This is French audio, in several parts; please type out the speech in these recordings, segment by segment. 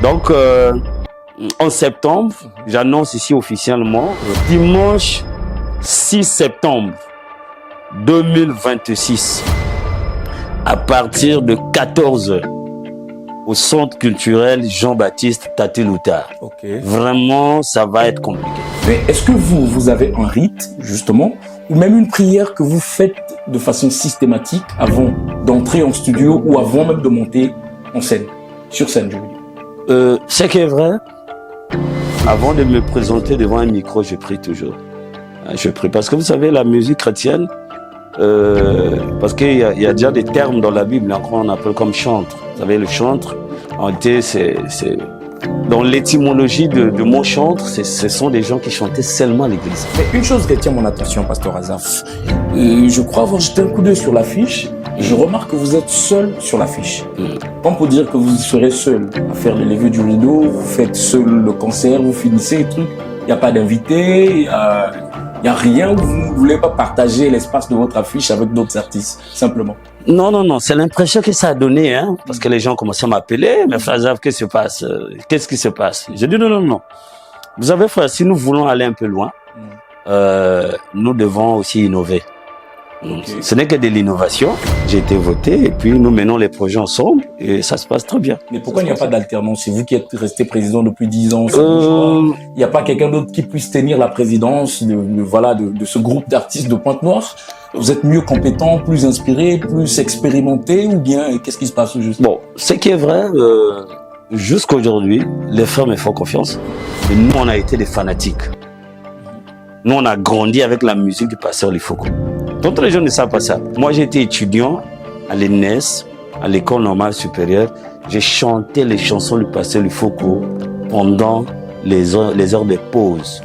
Donc, en septembre, j'annonce ici officiellement, dimanche 6 septembre 2026, à partir de 14h, au centre culturel Jean-Baptiste Tati-Loutard. Okay. Vraiment, ça va être compliqué. Mais est-ce que vous avez un rite, justement, ou même une prière que vous faites de façon systématique avant d'entrer en studio ou avant même de monter en scène, sur scène, je veux dire? Ce qui est vrai, avant de me présenter devant un micro, je prie toujours. Je prie parce que vous savez, la musique chrétienne, parce qu'il y a déjà des termes dans la Bible, encore on appelle comme chantre. Vous savez, le chantre, en réalité, c'est dans l'étymologie de mot chantre, ce sont des gens qui chantaient seulement à l'église. Mais une chose retient mon attention, Pasteur Azaf. Je crois avoir jeté un coup d'œil sur l'affiche. Je remarque que vous êtes seul sur l'affiche. Comme pour dire que vous serez seul à faire le lever du rideau, vous faites seul le concert, vous finissez les trucs. Il n'y a pas d'invité, il n'y a rien, vous ne voulez pas partager l'espace de votre affiche avec d'autres artistes, simplement. Non, c'est l'impression que ça a donné, hein, parce que les gens commençaient à m'appeler, mais frère Azaf, qu'est-ce qui se passe? Qu'est-ce qui se passe? J'ai dit non. Vous savez, frère, si nous voulons aller un peu loin, nous devons aussi innover. Okay. Ce n'est que de l'innovation. J'ai été voté et puis nous menons les projets ensemble et ça se passe très bien. Mais pourquoi il n'y a pas d'alternance? C'est vous qui êtes resté président depuis 10 ans. Il n'y a pas quelqu'un d'autre qui puisse tenir la présidence de ce groupe d'artistes de Pointe-Noire? Vous êtes mieux compétent, plus inspiré, plus expérimenté ou bien qu'est-ce qui se passe juste? Bon, ce qui est vrai, jusqu'à aujourd'hui, les frères me font confiance. Mais nous, on a été des fanatiques. Nous, on a grandi avec la musique du pasteur Lifoko. D'autres gens ne savent pas ça. Moi, j'étais étudiant à l'ENS, à l'école normale supérieure. J'ai chanté les chansons du pasteur Lifoko pendant les heures de pause.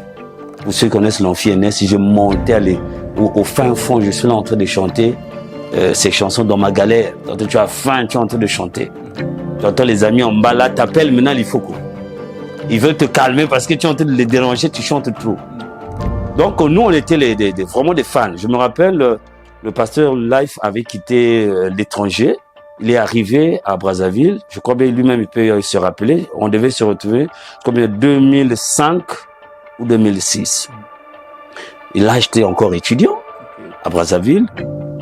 Pour ceux qui connaissent l'amphi ENS, je montais au fin fond, je suis là en train de chanter ces chansons dans ma galère. Quand tu as faim, tu es en train de chanter. Tu entends les amis en bas là, t'appelles maintenant Lifoko. Ils veulent te calmer parce que tu es en train de les déranger, tu chantes trop. Donc nous, on était vraiment des fans. Je me rappelle, le pasteur Life avait quitté l'étranger. Il est arrivé à Brazzaville. Je crois bien lui-même, il peut se rappeler. On devait se retrouver comme 2005 ou 2006. Et là, j'étais encore étudiant à Brazzaville.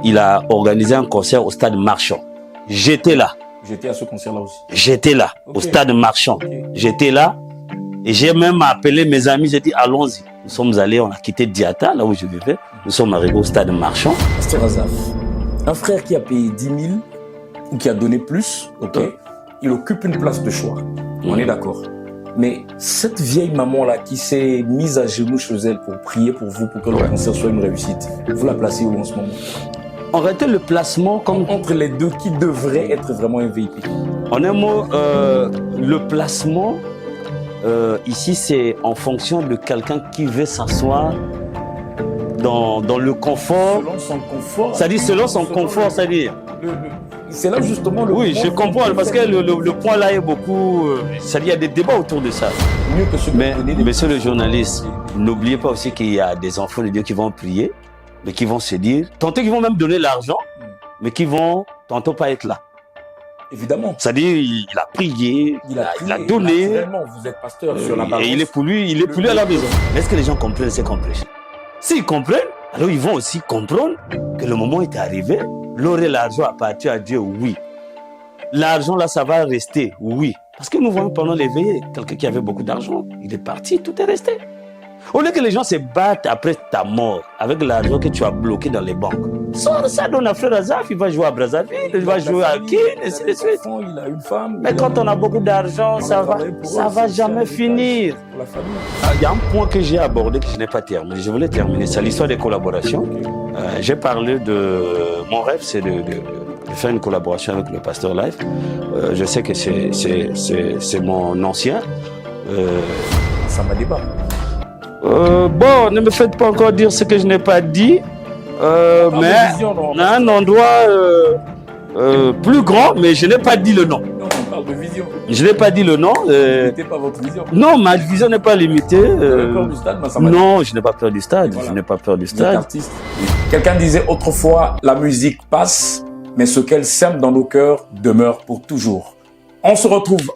Il a organisé un concert au stade Marchand. J'étais là. J'étais à ce concert-là aussi. J'étais là, au stade Marchand. J'étais là. Et j'ai même appelé mes amis, j'ai dit allons-y. Nous sommes allés, on a quitté Diata, là où je vivais. Nous sommes arrivés au stade Marchand. Pasteur Azaf, un frère qui a payé 10 000 ou qui a donné plus, il occupe une place de choix. On est d'accord. Mais cette vieille maman-là qui s'est mise à genoux chez elle pour prier pour vous, pour que le concert soit une réussite, vous la placez où en ce moment? En réalité, le placement comme... Entre les deux, qui devrait être vraiment un VIP? En un mot, le placement... ici, c'est en fonction de quelqu'un qui veut s'asseoir dans le confort. Selon son confort. C'est-à-dire selon son confort, c'est-à-dire. C'est là justement le. Oui, je comprends parce que le point là est beaucoup. C'est-à-dire il y a des débats autour de ça. Mieux que ce Mais monsieur le journaliste, n'oubliez pas aussi qu'il y a des enfants de Dieu qui vont prier, mais qui vont se dire, tantôt qu'ils vont même donner l'argent, mais qui vont tantôt pas être là. Évidemment. C'est-à-dire, il a prié, il a donné. Naturellement, vous êtes pasteur sur la balance. Et il est pour lui à la maison. Mais est-ce que les gens comprennent ce qu'on prêche? S'ils comprennent, alors ils vont aussi comprendre que le moment est arrivé. L'or et l'argent appartiennent à Dieu, oui. L'argent là, ça va rester, oui. Parce que nous voyons pendant les veillées, quelqu'un qui avait beaucoup d'argent, il est parti, tout est resté. Au lieu que les gens se battent après ta mort avec l'argent que tu as bloqué dans les banques, ça donne à frère Azaf, il va jouer à Brazzaville, il va jouer à Kin, et ainsi de suite. Il a une femme. Mais quand on a beaucoup d'argent, ça va jamais finir. Il y a un point que j'ai abordé que je n'ai pas terminé. Je voulais terminer, c'est l'histoire des collaborations. J'ai parlé de mon rêve, c'est de faire une collaboration avec le pasteur Life. Je sais que c'est mon ancien. Ça m'a débat. Bon, ne me faites pas encore dire ce que je n'ai pas dit, mais on a un endroit plus grand, mais je n'ai pas dit le nom. Non, on parle de vision. Je n'ai pas dit le nom. Limitez pas votre vision. Non, ma vision n'est pas limitée. Vous avez peur du stade, non, je n'ai pas peur du stade. Voilà. Je n'ai pas peur du stade. Quelqu'un disait autrefois, la musique passe, mais ce qu'elle sème dans nos cœurs demeure pour toujours. On se retrouve